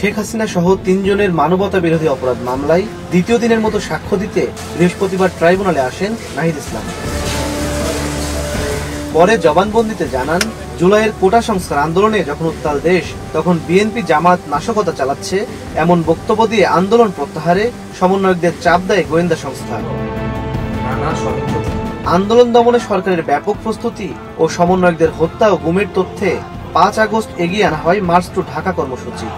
শেখ হাসিনা সহ ৩ জনের মানবতা বিরোধী অপরাধ মামলায় দ্বিতীয় দিনের মতো সাক্ষ্য দিতে বৃহস্পতিবার ট্রাইব্যুনালে আসেন নাহিদ ইসলাম। পরে জবানবন্দিতে জানান, জুলাইয়ের কোটা সংস্কার আন্দোলনে যখন উত্তাল দেশ, তখন বিএনপি জামাত নাশকতা চালাচ্ছে এমন বক্তব্য দিয়ে আন্দোলন প্রত্যাহারে সমন্বয়কদের চাপ দেয় গোয়েন্দা সংস্থা। আন্দোলন দমনে সরকারের ব্যাপক প্রস্তুতি ও সমন্বয়কদের হত্যা ও গুমের তথ্যে ৫ আগস্ট এগিয়ে আনা হয় মার্চ টু ঢাকা কর্মসূচি।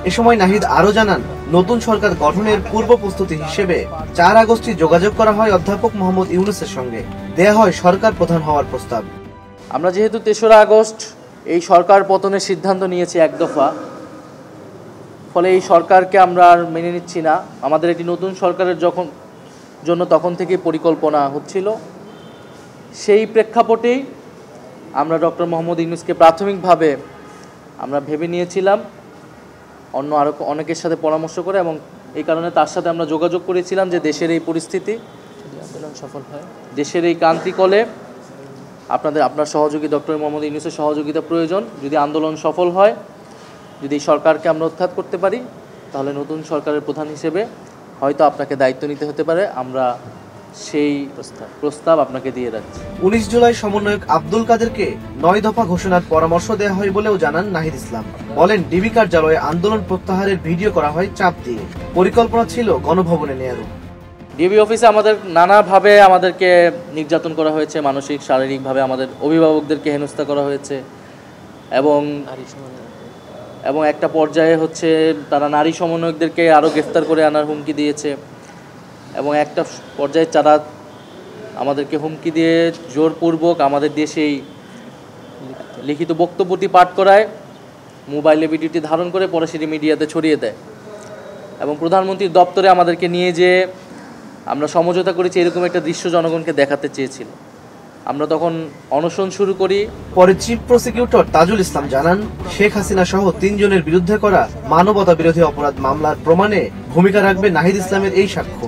এ সময় নাহিদ আরো জানান, নতুন সরকার গঠনের পূর্ব প্রস্তুতি হিসেবে ৪ আগস্টে যোগাযোগ করা হয় অধ্যাপক মোহাম্মদ ইউনূসের সঙ্গে, দেয়া হয় সরকার প্রধান হওয়ার প্রস্তাব। আমরা যেহেতু ৩রা আগস্ট এই সরকার পতনের সিদ্ধান্ত নিয়েছি এক দফা, ফলে এই সরকারকে আমরা আর মেনে নিচ্ছি না। আমাদের একটি নতুন সরকারের জন্য তখন থেকে পরিকল্পনা হচ্ছিল। সেই প্রেক্ষাপটেই আমরা ডক্টর মোহাম্মদ ইউনূসকে প্রাথমিকভাবে আমরা ভেবে নিয়েছিলাম আরও অনেকের সাথে পরামর্শ করে, এবং এই কারণে তার সাথে আমরা যোগাযোগ করেছিলাম যে দেশের এই পরিস্থিতি, যদি আন্দোলন সফল হয়, দেশের এই ক্রান্তিকলে আপনার সহযোগী ডক্টর মোহাম্মদ ইউনূসের সহযোগিতা প্রয়োজন। যদি আন্দোলন সফল হয়, যদি এই সরকারকে আমরা উৎখাত করতে পারি, তাহলে নতুন সরকারের প্রধান হিসেবে হয়তো আপনাকে দায়িত্ব নিতে হতে পারে। আমরা সেই প্রস্তাব আপনাকে দিয়ে রাখছি। ১৯ জুলাই সমন্বয়ক আব্দুল কাদেরকে ৯ দফা ঘোষণার পরামর্শ দেওয়া হয় বলেও জানান নাহিদ ইসলাম। বলেন, ডিবি কার্যালয়ে আন্দোলন প্রত্যাহারের ভিডিও করা হয় চাপ দিয়ে। পরিকল্পনা ছিল গণভবনে নেয়ারও। ডিবি অফিসে নানাভাবে আমাদেরকে নির্যাতন করা হয়েছে, মানসিক শারীরিকভাবে আমাদের অভিভাবকদেরকে হেনস্থা করা হয়েছে, এবং একটা পর্যায়ে তারা নারী সমন্বয়কদেরকে আরও গ্রেফতার করে আনার হুমকি দিয়েছে, এবং একটা পর্যায়ে তারা আমাদেরকে হুমকি দিয়ে জোরপূর্বক আমাদের দেশেই লিখিত বক্তব্যটি পাঠ করায়, মোবাইলে ভিডিওটি ধারণ করে পরে সেটি মিডিয়াতে ছড়িয়ে দেয়, এবং প্রধানমন্ত্রীর দপ্তরে আমাদেরকে নিয়ে যে আমরা সমঝোতা করেছি এরকম একটা দৃশ্য জনগণকে দেখাতে চেয়েছিল। আমরা তখন অনশন শুরু করি। পরে চিফ প্রসিকিউটর তাজুল ইসলাম জানান, শেখ হাসিনা সহ ৩ জনের বিরুদ্ধে করা মানবতা বিরোধী অপরাধ মামলার প্রমাণে ভূমিকা রাখবে নাহিদ ইসলামের এই সাক্ষ্য।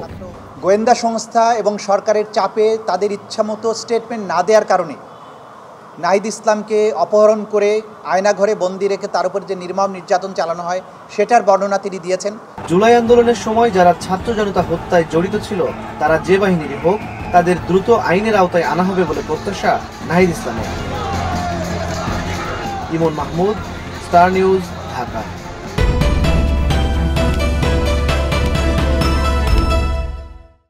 গোয়েন্দা সংস্থা এবং সরকারের চাপে তাদের ইচ্ছামতো স্টেটমেন্ট না দেওয়ার কারণে নাহিদ ইসলামকে অপহরণ করে আয়নাঘরে বন্দি রেখে তার উপর যে নির্মম নির্যাতন চালানো হয় সেটার বর্ণনা তিনি দিয়েছেন। জুলাই আন্দোলনের সময় যারা ছাত্র জনতা হত্যায় জড়িত ছিল, তারা যে বাহিনীরই হোক, তাদের দ্রুত আইনের আওতায় আনা হবে বলে প্রত্যাশা নাহিদ ইসলামের। ইমন মাহমুদ, স্টার নিউজ, ঢাকা।